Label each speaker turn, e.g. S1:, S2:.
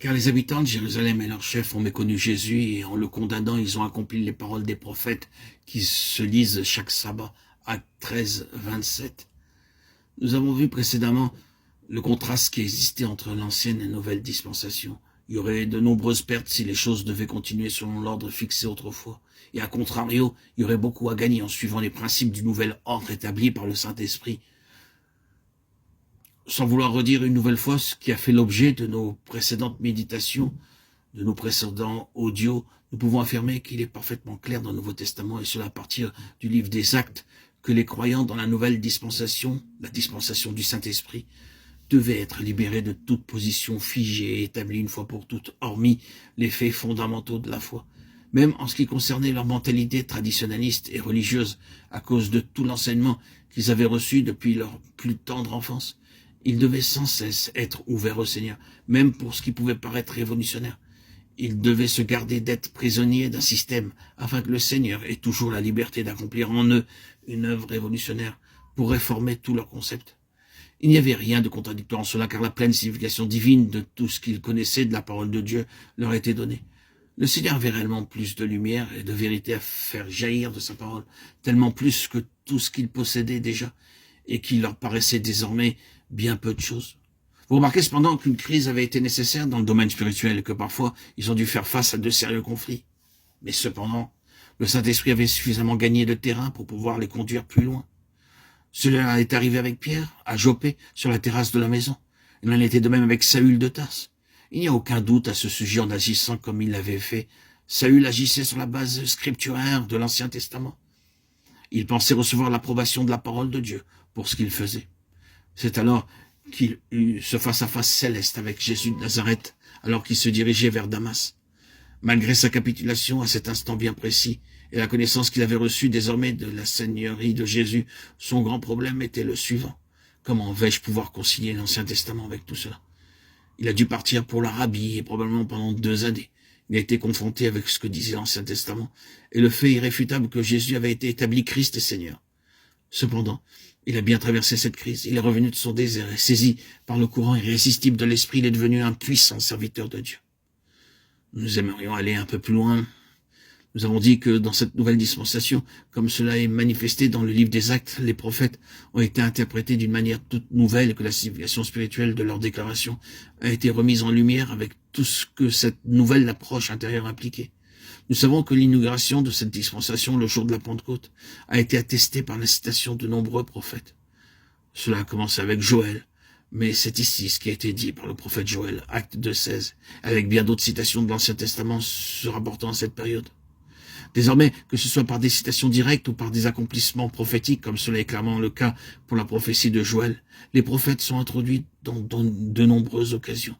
S1: Car les habitants de Jérusalem et leurs chefs ont méconnu Jésus et en le condamnant, ils ont accompli les paroles des prophètes qui se lisent chaque sabbat. Acte 13, 27. Nous avons vu précédemment le contraste qui existait entre l'ancienne et la nouvelle dispensation. Il y aurait de nombreuses pertes si les choses devaient continuer selon l'ordre fixé autrefois. Et à contrario, il y aurait beaucoup à gagner en suivant les principes du nouvel ordre établi par le Saint-Esprit. Sans vouloir redire une nouvelle fois ce qui a fait l'objet de nos précédentes méditations, de nos précédents audios, nous pouvons affirmer qu'il est parfaitement clair dans le Nouveau Testament, et cela à partir du livre des Actes, que les croyants dans la nouvelle dispensation, la dispensation du Saint-Esprit, devaient être libérés de toute position figée et établie une fois pour toutes, hormis les faits fondamentaux de la foi. Même en ce qui concernait leur mentalité traditionnaliste et religieuse, à cause de tout l'enseignement qu'ils avaient reçu depuis leur plus tendre enfance, ils devaient sans cesse être ouverts au Seigneur, même pour ce qui pouvait paraître révolutionnaire. Ils devaient se garder d'être prisonniers d'un système, afin que le Seigneur ait toujours la liberté d'accomplir en eux une œuvre révolutionnaire pour réformer tous leurs concepts. Il n'y avait rien de contradictoire en cela, car la pleine signification divine de tout ce qu'ils connaissaient de la parole de Dieu leur était donnée. Le Seigneur avait réellement plus de lumière et de vérité à faire jaillir de sa parole, tellement plus que tout ce qu'ils possédaient déjà, et qui leur paraissait désormais bien peu de choses. Vous remarquez cependant qu'une crise avait été nécessaire dans le domaine spirituel et que parfois ils ont dû faire face à de sérieux conflits. Mais cependant, le Saint-Esprit avait suffisamment gagné de terrain pour pouvoir les conduire plus loin. Cela est arrivé avec Pierre, à Joppé, sur la terrasse de la maison. Il en était de même avec Saül de Tarse. Il n'y a aucun doute à ce sujet en agissant comme il l'avait fait. Saül agissait sur la base scripturaire de l'Ancien Testament. Il pensait recevoir l'approbation de la parole de Dieu pour ce qu'il faisait. C'est alors qu'il eut ce face-à-face céleste avec Jésus de Nazareth, alors qu'il se dirigeait vers Damas. Malgré sa capitulation à cet instant bien précis, et la connaissance qu'il avait reçue désormais de la seigneurie de Jésus, son grand problème était le suivant. Comment vais-je pouvoir concilier l'Ancien Testament avec tout cela? Il a dû partir pour l'Arabie, et probablement pendant 2 années. Il a été confronté avec ce que disait l'Ancien Testament, et le fait irréfutable que Jésus avait été établi Christ et Seigneur. Cependant, il a bien traversé cette crise, il est revenu de son désert, et saisi par le courant irrésistible de l'Esprit, il est devenu un puissant serviteur de Dieu. Nous aimerions aller un peu plus loin. Nous avons dit que dans cette nouvelle dispensation, comme cela est manifesté dans le livre des Actes, les prophètes ont été interprétés d'une manière toute nouvelle et que la signification spirituelle de leur déclaration a été remise en lumière avec tout ce que cette nouvelle approche intérieure impliquait. Nous savons que l'inauguration de cette dispensation, le jour de la Pentecôte, a été attestée par la citation de nombreux prophètes. Cela a commencé avec Joël, mais c'est ici ce qui a été dit par le prophète Joël, Acte 2.16, avec bien d'autres citations de l'Ancien Testament se rapportant à cette période. Désormais, que ce soit par des citations directes ou par des accomplissements prophétiques, comme cela est clairement le cas pour la prophétie de Joël, les prophètes sont introduits dans de nombreuses occasions.